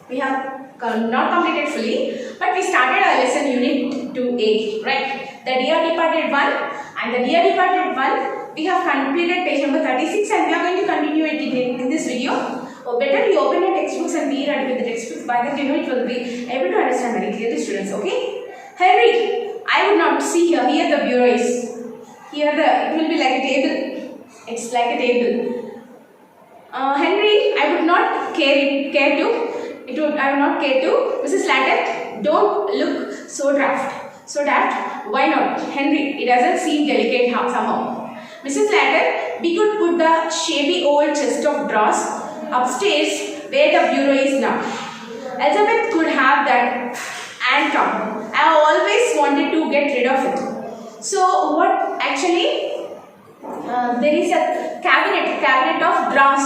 we have not completed fully, but we started our lesson unit 2A, right? The Dear Departed 1 and the Dear Departed 1, we have completed page number 36 and we are going to continue it in this video. Or better you open your textbooks and be ready with the textbooks, by then you know it will be able to understand very clearly, students, okay? Henry, I would not see here the bureau is. Here it will be like a table. It's like a table. Henry, I would not care to. I would not care to. Mrs. Slatter, don't look so daft. So daft. Why not? Henry, it doesn't seem delicate somehow. Mrs. Slatter, we could put the shabby old chest of drawers upstairs where the bureau is now. Elizabeth could have that and come. I always wanted to get rid of it. So what actually? There is a cabinet of drawers.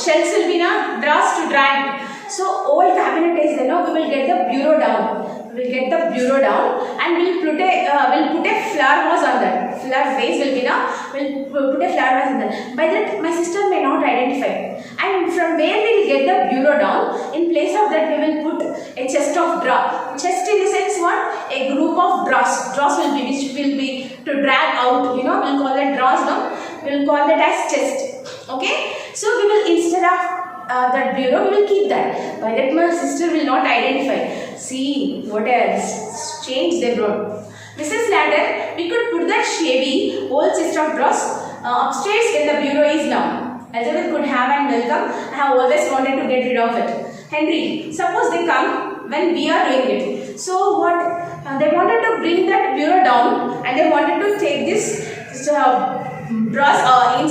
Shelves will be now drawers to drag. So old cabinet is there. Now we will get the bureau down. We will get the bureau down and we'll put a flower vase on that. Flower vase will be now. We'll put a flower vase on that. By that my sister may not identify. And from where we will get the bureau down, in place of that we will put a chest of drawers. Chest in the sense what? A group of drawers. Drawers will be which will be to drag out. You know, we'll call that drawers. No, we'll call that as chest. Okay. So we will, instead of that bureau, we will keep that. By that my sister will not identify. See what else? Change they brought. Mrs. Slatter, we could put that shabby old chest of drawers upstairs where the bureau is now. Elizabeth could have and welcome. I have always wanted to get rid of it. Henry, suppose they come when we are doing it. So what? They wanted to bring that bureau down and they wanted to take this drawers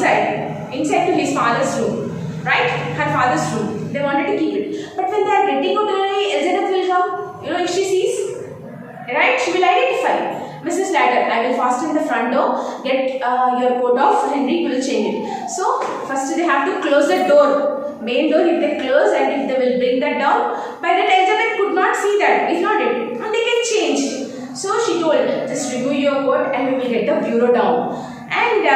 inside to his father's room. Right? Her father's room. They wanted to keep it. But when they are getting out, Elizabeth will come. You know, if she sees, right? She will identify. Mrs. Slatter, I will fasten the front door. Get your coat off. Henry will change it. So, first they have to close the door. Main door, if they close and if they will bring that down, by that Elizabeth could not see that. Is not it? And they can change. So, she told, just remove your coat and we will get the bureau down. And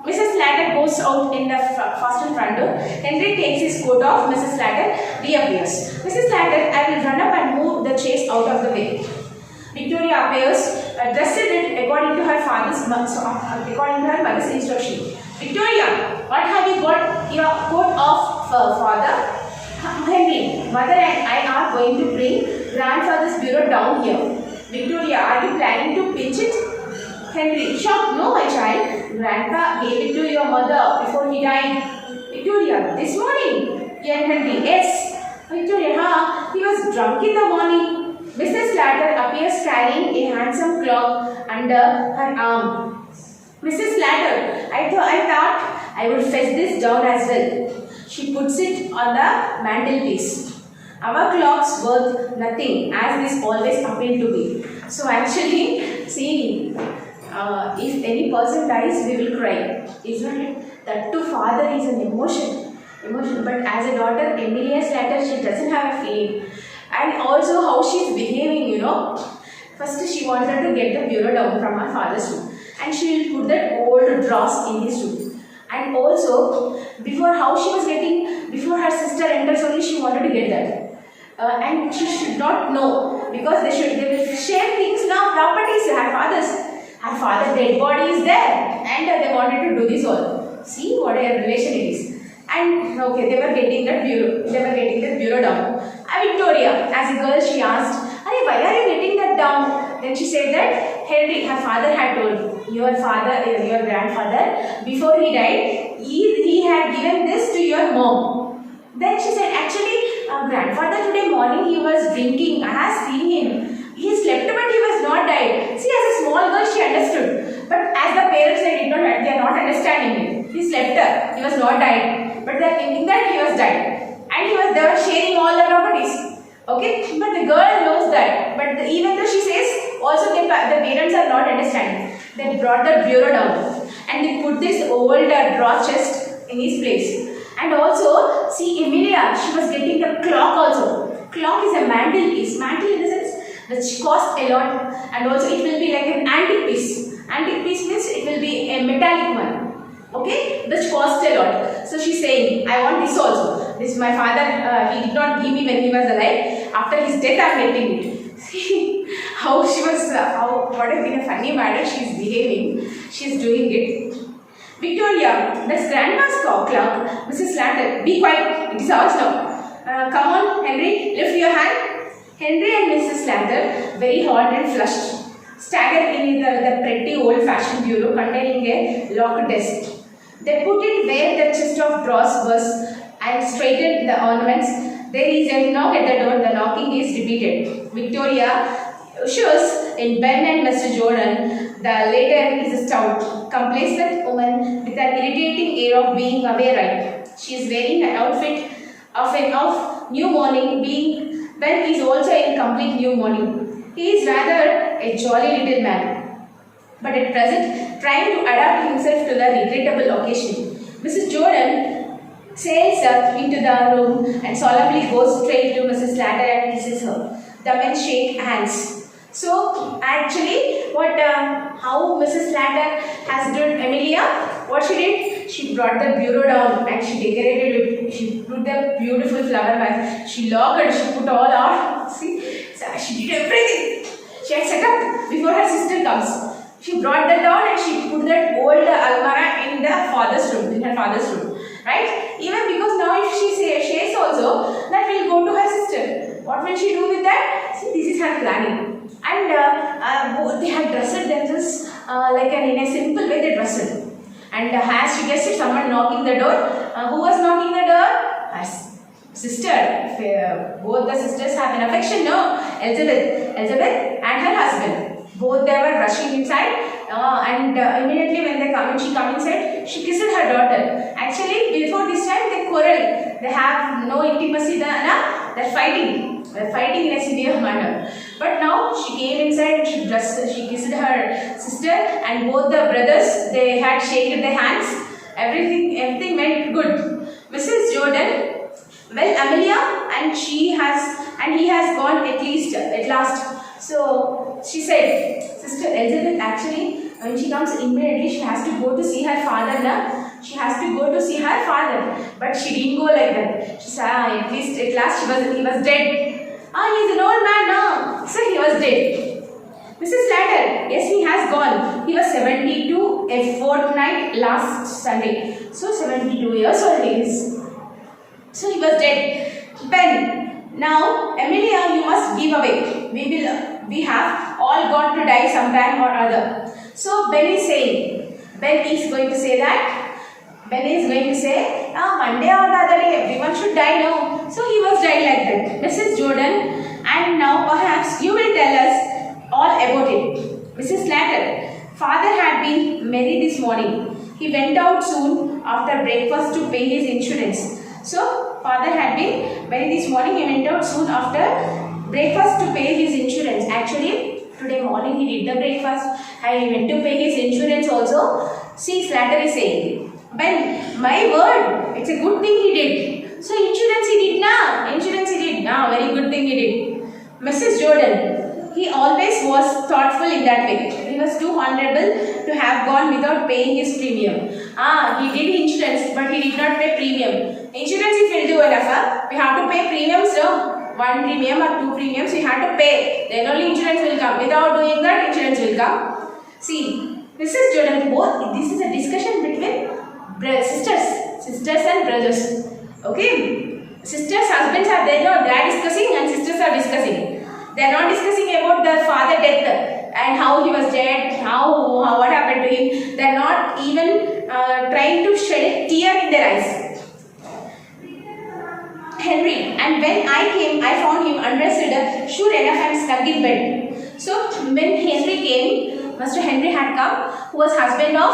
Mrs. Slatter goes out in the fastened front door. Henry takes his coat off. Mrs. Slatter reappears. Mrs. Slatter, I will run up and move the chairs out of the way. Victoria appears, dressed according to her mother's instruction. Victoria, what have you got your coat off, father? Henry, mother and I are going to bring grandfather's bureau down here. Victoria, are you planning to pinch it? Henry, shocked, no my child. Grandpa gave it to your mother before he died. Victoria, this morning? Young Henry, yes. Victoria, he was drunk in the morning. Mrs. Slatter appears carrying a handsome clock under her arm. Mrs. Slatter, I thought I would fetch this down as well. She puts it on the mantelpiece. Our clock's worth nothing, as this always appealed to me. So actually, see, if any person dies, we will cry, isn't it? That to father is an emotion. But as a daughter, Emilia Slatter, she doesn't have a feeling. And also how she is behaving, you know. First, she wanted to get the bureau down from her father's room, and she will put that old drawers in his room. And also, before her sister enters, only she wanted to get that. And she should not know, because they will share things now, properties, her father's dead body is there, and they wanted to do this all. See what a relation it is. And okay, they were getting that bureau down. Victoria, as a girl, she asked, why are you getting that down? Then she said that Henry, her father had told, your grandfather, before he died, he had given this to your mom. Then she said, actually, grandfather today morning he was drinking. I have seen him. He slept but he was not died. See, as a small girl she understood. But as the parents they are not understanding it. He slept, he was not died. But they are thinking that he was died. And they were sharing all the properties. Okay, but the girl knows that. But even though she says, also the parents are not understanding. They brought the bureau down and they put this old drawer chest in his place. And also, see, Emilia, she was getting the clock also. Clock is a mantelpiece. Mantel in the sense which cost a lot, and also it will be like an antique piece. Antique piece means it will be a metallic one. Okay, which cost a lot. So she's saying, I want this also. This my father, he did not give me when he was alive. After his death, I am getting it. See how she was, what a, in a funny manner she is behaving. She is doing it. Victoria, that's grandma's clock. Mrs. Slater, be quiet. It is ours now. Come on, Henry, lift your hand. Henry and Mrs. Slater, very hot and flushed, staggered in the pretty old-fashioned bureau containing a locked desk. They put it where the chest of drawers was and straightened the ornaments. There is a knock at the door. The knocking is repeated. Victoria ushers in Ben and Mr. Jordan. The latter is a stout, complacent woman with an irritating air of being away right. She is wearing an outfit of new mourning. Ben is also in complete new mourning. He is rather a jolly little man, but at present trying to adapt himself to the regrettable occasion. Mrs. Jordan sails up into the room and solemnly goes straight to Mrs. Slater and kisses her. The men shake hands. So actually, how Mrs. Slater has done Amelia? What she did? She brought the bureau down and she decorated it. She put the beautiful flower vase. She locked it. She put all out. See, so she did everything. She had set up before her sister comes. She brought that down and she put that old almara in her father's room, right? Even because now if she says also that will go to her sister. What will she do with that? See, this is her planning. And they have dressed themselves in a simple way they dressed. And as she gets it, someone knocking the door. Who was knocking the door? Her sister. Both the sisters have an affection, no? Elizabeth and her husband. Both they were rushing inside. And immediately when she come inside, she kissed her daughter. Actually, before this time they quarrel. They have no intimacy. They're fighting. They're fighting in a severe manner. But now she came inside and she kissed her sister, and both the brothers, they had shaken their hands. Everything went good. Mrs. Jordan, well, Amelia and he has gone at last. So she said, Sister Elizabeth, actually, when she comes immediately, she has to go to see her father. She has to go to see her father. But she didn't go like that. She said, at last he was dead. He's an old man now. So he was dead. Mrs. Slater, yes, he has gone. He was 72 a fortnight last Sunday. So 72 years old he is. So he was dead. Ben, now Amelia, you must give away. We have all got to die sometime or other. So Ben is going to say that. Ben is going to say, one day or the other day, everyone should die now. So he was died like that. Mrs. Jordan, and now perhaps you will tell us all about it. Mrs. Slater, father had been merry this morning. He went out soon after breakfast to pay his insurance. So father had been merry this morning. He went out soon after breakfast to pay his insurance. Actually, today morning he did the breakfast and he went to pay his insurance also. See, Slater is saying, Ben, my word, it's a good thing he did. So insurance he did now. Very good thing he did. Mrs. Jordan, he always was thoughtful in that way. He was too honorable to have gone without paying his premium. He did insurance, but he did not pay premium. Insurance if will do enough. We have to pay premiums, no? One premium or two premiums we have to pay. Then only insurance will come. Without doing that, insurance will come. See, Mrs. Jordan, this is a discussion between sisters and brothers. Okay? Sisters, husbands are there, no? They are discussing and sisters are discussing. They are not discussing about the father death and how he was dead, what happened to him. They are not even trying to shed a tear in their eyes. Henry, and when I came, I found him undressed, sure enough and snug in bed. So when Henry came, Mr. Henry had come, who was the husband of,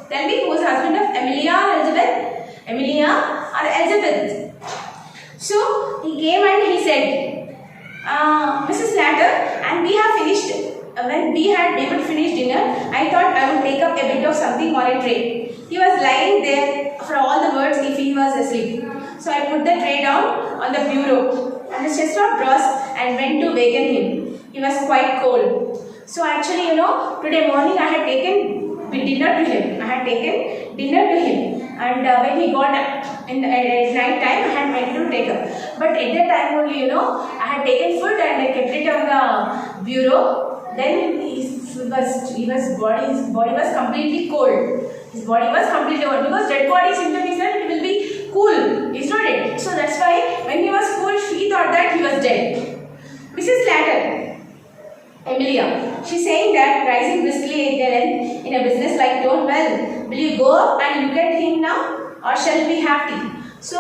tell me, who was the husband of Amelia or Elizabeth? Amelia or Elizabeth? So he came and he said, Mrs. Slater, and we have finished. When we had finished dinner, I thought I would take up a bit of something on a tray. He was lying there for all the words if he was asleep. So I put the tray down on the bureau and the chest of drawers and went to waken him. He was quite cold. So actually, today morning I had taken with dinner to him. I had taken dinner to him, and when he got in the night time, I had went to take up. But at that time only, you know, I had taken food and I kept it on the bureau. Then his body was completely cold. His body was completely cold because dead body symptom is that it will be cool. It's not dead. So that's why when he was cool, she thought that he was dead. Mrs. Slater, Amelia, she's saying that rising briskly again in a business-like tone. Well, will you go and look at him now, or shall we have tea? So,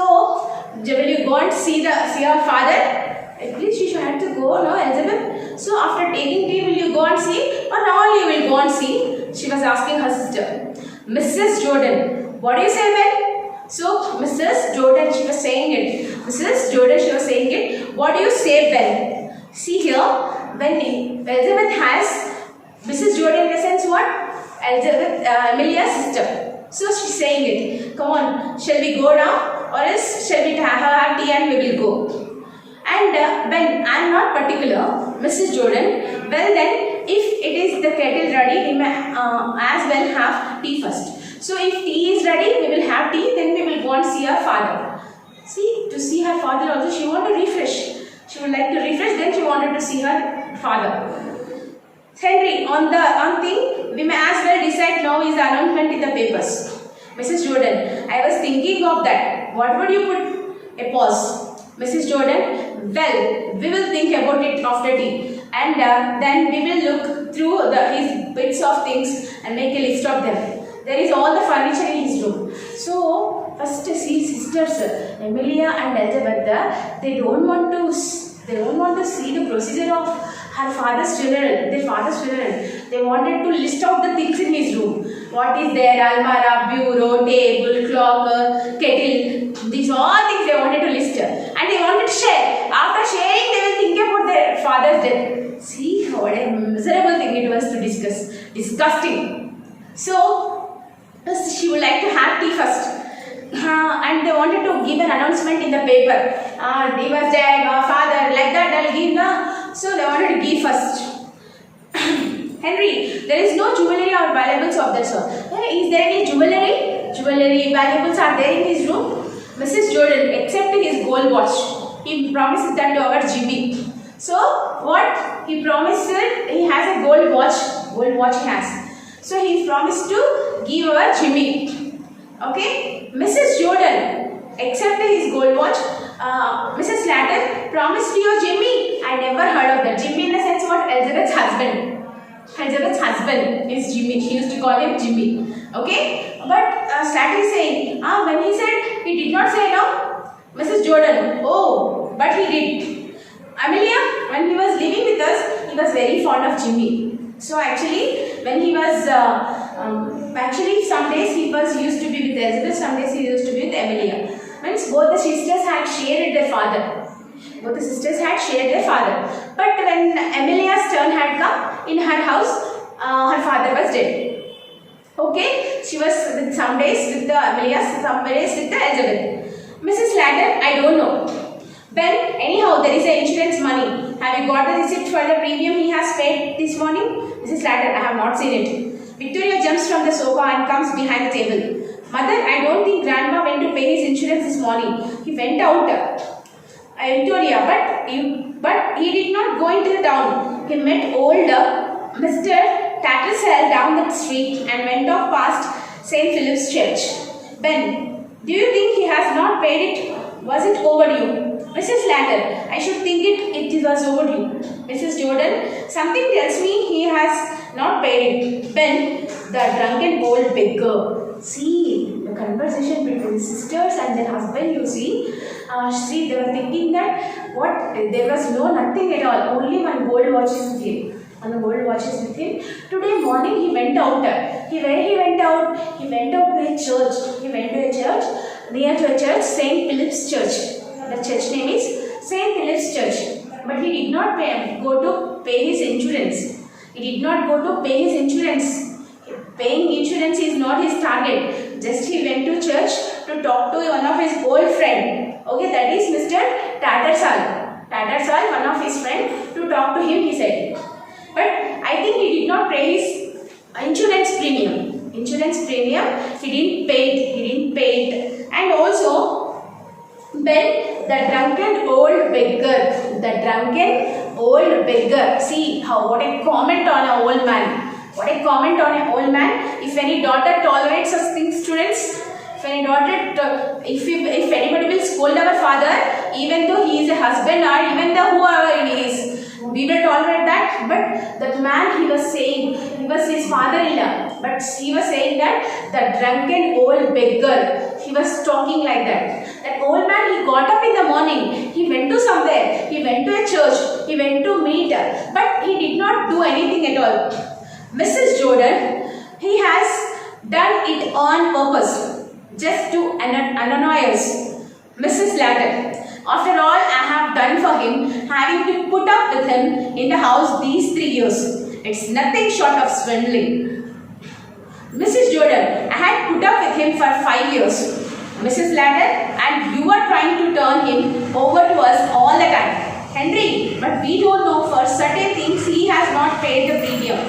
will you go and see your father? At least she should have to go, no, Elizabeth? So, after taking tea, will you go and see, or now only you will go and see? She was asking her sister. Mrs. Jordan, what do you say, Ben? So, Mrs. Jordan, she was saying it. Mrs. Jordan, she was saying it. What do you say, Ben? See here, when Elizabeth has Mrs. Jordan in the sense what? Elizabeth, Amelia's sister. So she's saying it. Come on, shall we go now, or else shall we have tea and we will go? And when I am not particular, Mrs. Jordan, well then, if it is the kettle ready, we may as well have tea first. So if tea is ready, we will have tea, then we will go and see our father. See, to see her father also, she wanted to refresh. She would like to refresh, then she wanted to see her father. Henry, on thing, we may as well decide now is the announcement in the papers. Mrs. Jordan, I was thinking of that. What would you put? A pause. Mrs. Jordan, well, we will think about it after tea. And then we will look through his bits of things and make a list of them. There is all the furniture in his room. So, first see sisters, Amelia and Elizabeth, they don't want to see the procedure of her father's funeral, their father's funeral. They wanted to list out the things in his room. What is there? Almara, bureau, table, clock, kettle. These all things they wanted to list. And they wanted to share. After sharing, they will think about their father's death. See what a miserable thing it was to discuss. Disgusting. So, she would like to have tea first. And they wanted to give an announcement in the paper. He was dead, or father, like that they'll give the. So they wanted to give first. Henry, there is no jewelry or valuables of that sort. Is there any jewelry? Jewelry, valuables are there in his room? Mrs. Jordan, except his gold watch. He promised that to our Jimmy. So what? He promised that he has a gold watch. Gold watch he has. So he promised to give our Jimmy. Okay, Mrs. Jordan, except his gold watch, Mrs. Slater promised to your Jimmy. I never heard of that. Jimmy in the sense what? Elizabeth's husband. Elizabeth's husband is Jimmy. She used to call him Jimmy. Okay, but Slater is saying, when he said, he did not say no. Mrs. Jordan, oh, but he did. Amelia, when he was living with us, he was very fond of Jimmy. So actually, when he was some days he was used to be with Elizabeth, some days he used to be with Amelia. Means both the sisters had shared their father. Both the sisters had shared their father. But when Amelia's turn had come in her house, her father was dead. Okay, she was with some days with the Amelia, some days with the Elizabeth. Mrs. Slater, I don't know. Ben, anyhow, there is a insurance money. Have you got the receipt for the premium he has paid this morning? Mrs. Slater, I have not seen it. Victoria jumps from the sofa and comes behind the table. Mother, I don't think Grandpa went to pay his insurance this morning. He went out. Victoria, but he did not go into the town. He met old Mr. Tattersall down the street and went off past St. Philip's Church. Ben, do you think he has not paid it? Was it overdue? Mrs. Slater, I should think it was overdue. Mrs. Jordan, something tells me he has not paid it. Ben, the drunken old beggar. See, the conversation between sisters and their husband, you see, they were thinking that there was nothing at all, only one gold watch is with him. And the gold watch is with him. Today morning he went out. Where he went out? He went out to a church. He went to a church, near to a church, St. Philip's Church. The church name is St. Philip's Church. But he did not go to pay his insurance. He did not go to pay his insurance. Paying insurance is not his target. Just he went to church to talk to one of his old friend. Okay, that is Mr. Tattersall. Tattersall, one of his friend, to talk to him, he said. But I think he did not pay his insurance premium. insurance premium, he didn't pay it. And also, Ben, the drunken old beggar, see how, what a comment on an old man. What a comment on an old man. If any daughter tolerates such things, students, if any daughter, if anybody will scold our father, even though he is a husband or even though whoever he is, we will tolerate that. But that man, he was saying, he was his father-in-law, but he was saying that the drunken old beggar, he was talking like that. That old man, he got up in the morning, he went to somewhere, he went to a church, he went to meet, but he did not do anything at all. Mrs. Jordan, he has done it on purpose, just to annoy us. Mrs. Ladder, after all I have done for him, having to put up with him in the house these 3 years, it's nothing short of swindling. Mrs. Jordan, I had put up with him for 5 years. Mrs. Ladder, and you are trying to turn him over to us all the time. Henry, but we don't know, for certain things he has not paid the premium.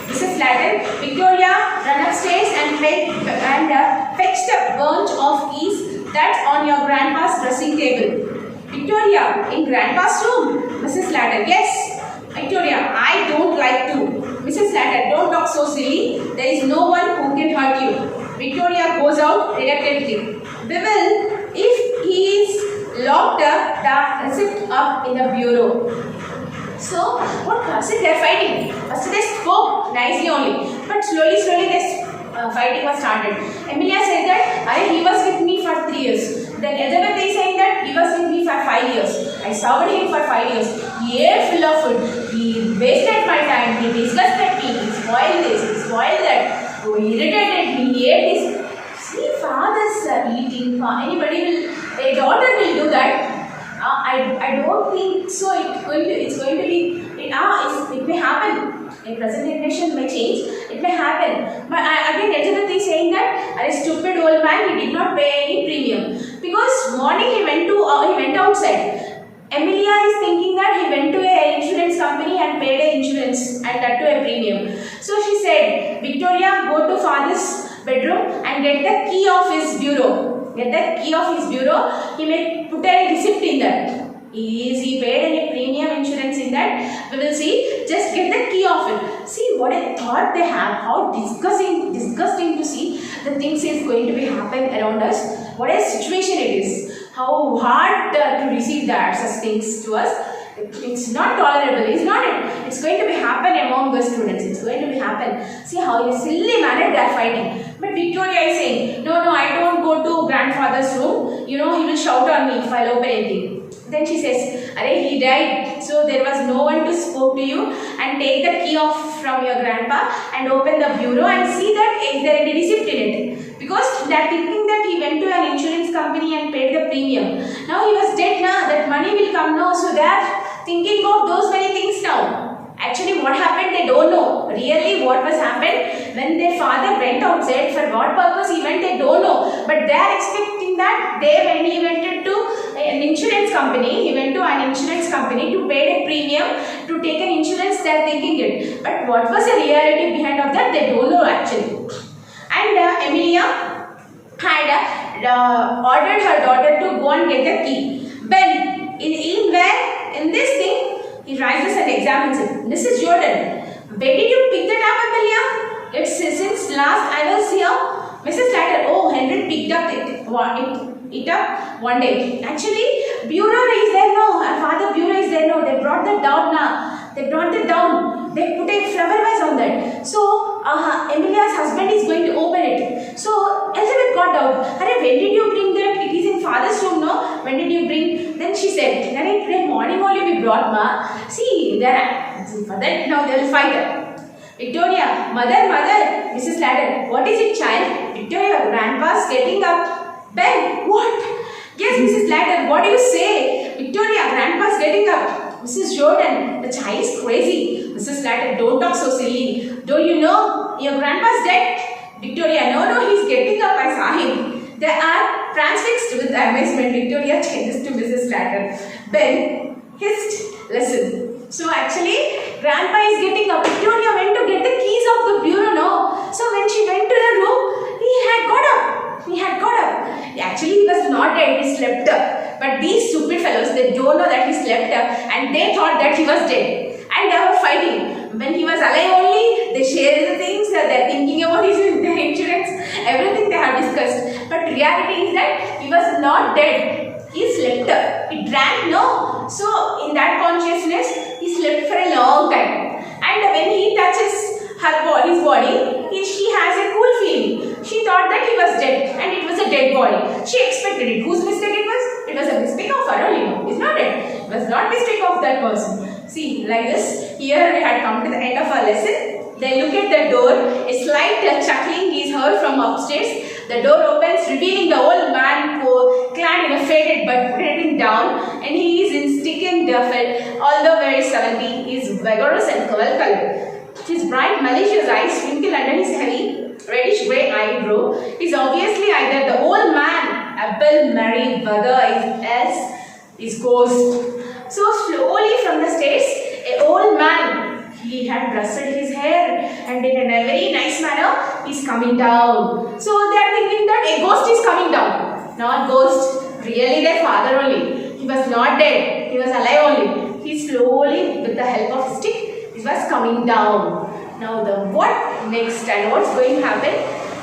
Mrs. Ladder, Victoria, run upstairs and fetch the bunch of keys that's on your grandpa's dressing table. Victoria, in grandpa's room? Mrs. Ladder, yes. Victoria, I don't like to. Mrs. Ladder, don't talk so silly. There is no one who can hurt you. Victoria goes out reluctantly. Bill, if he is locked up, the receipt up in the bureau. So, what classic, they are fighting. First they spoke nicely only, but slowly this fighting was started. Emilia said that he was with me for 3 years. Then Elizabeth is saying that he was with me for 5 years. I served him for 5 years. He ate full of food. He wasted my time. He disgusted me. He spoiled this. He spoiled that. He irritated me. He ate this. See, fathers are eating. A daughter will do that. I don't think so. It's going to be. It may happen. A present generation may change. It may happen. But again, Elizabeth is saying that a stupid old man, he did not pay any premium because morning he went outside. Emilia is thinking that he went to an insurance company and paid an insurance and that to a premium. So she said, Victoria, go to father's bedroom and get the key of his bureau. Get the key of his bureau. He may put a receipt in that. Is he paid any premium insurance in that? We will see. Just get the key of it. See what a thought they have. How disgusting to see the things is going to be happening around us. What a situation it is. How hard to receive that such things to us. It's not tolerable. It's not it. It's going to be happen among the students. It's going to be happen. See how in a silly manner they are fighting. But Victoria is saying, no, I don't go to grandfather's room. You know, he will shout on me if I'll open anything. Then she says, Arey, he died. So there was no one to spoke to you and take the key off from your grandpa and open the bureau and see that is there any receipt in it. Because they are thinking that he went to an insurance company and paid the premium. Now he was dead now. That money will come now. So they are thinking of those many things now. Actually what happened they don't know. Really what was happened when their father went outside, for what purpose he went they don't know. But they are expecting that when he went to an insurance company, he went to an insurance company to pay a premium to take an insurance, they are thinking it. But what was the reality behind of that they don't know actually. And Emilia had ordered her daughter to go and get the key. Ben, in this thing, he rises and examines it. Mrs. Jordan, where did you pick that up, Emilia? It's since last I was here. Mrs. Ladder, oh, Henry picked up it up one day. Actually, bureau is there now. Her father bureau is there now. They brought that down now. They brought it down. They put a flower vase on that. So, Emilia's husband is going to open it. So, Elizabeth got out. When did you bring that? It is in father's room, no? When did you bring? Then she said, today morning only we brought, ma. See, for that now they will fight. Victoria, mother, Mrs. Ladder, what is it, child? Victoria, grandpa's getting up. Ben, what? Yes, Mrs. Ladder, what do you say? Victoria, grandpa's getting up. Mrs. Jordan, the child is crazy. Mrs. Ladder, don't talk so silly. Don't you know your grandpa's dead? Victoria, no, he's getting up. I saw him. They are transfixed with amazement. Victoria changes to Mrs. Ladder. Ben, hissed, listen. So actually, grandpa is getting up. Victoria went to get the keys of the bureau, no? So when she went to the slept. But these stupid fellows, they don't know that he slept and they thought that he was dead. And they were fighting. When he was alive only, they share the things, they're thinking about his insurance, everything they have discussed. But reality is that he was not dead. He slept. He drank, no. So in that consciousness, he slept for a long time. And when he touches his body, she has a cool feeling. She thought that he was dead and it was a dead body. She expected it. Whose mistake it was? It was a mistake of her only. It's not it. It was not mistake of that person. See, like this, here we had come to the end of our lesson. Then look at the door. A slight chuckling is heard from upstairs. The door opens, revealing the old man clad in a faded but pretty gown, and he is in stick and duffel, although very 70. He is vigorous and well colored. His bright, malicious eyes twinkle under his heavy, reddish grey eyebrow. He is obviously either the old man, Abel Mary, whether else is ghost. So slowly from the stairs, an old man, he had brushed his hair and in a very nice manner, he is coming down. So they are thinking that a ghost is coming down. Not ghost, really their father only. He was not dead, he was alive only. He slowly, with the help of stick, he was coming down. Now the what next and what's going to happen,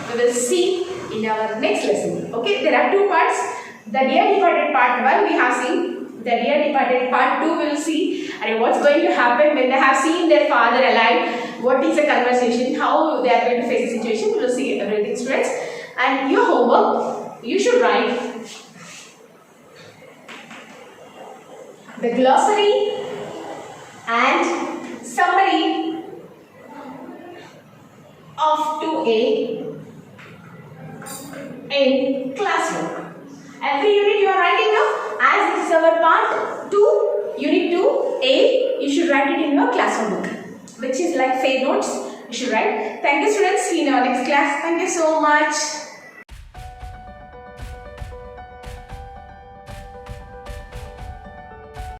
we will see in our next lesson. Okay, there are two parts. The dear departed part 1 we have seen. The dear departed part 2 we will see. And what's going to happen when they have seen their father alive. What is the conversation, how they are going to face the situation. We will see everything, students. And your homework, you should write the glossary and summary of 2A in classroom. Every unit you are writing now, as this is our part 2, unit 2A, you should write it in your classroom book, which is like fair notes, you should write. Thank you, students. See you in our next class. Thank you so much.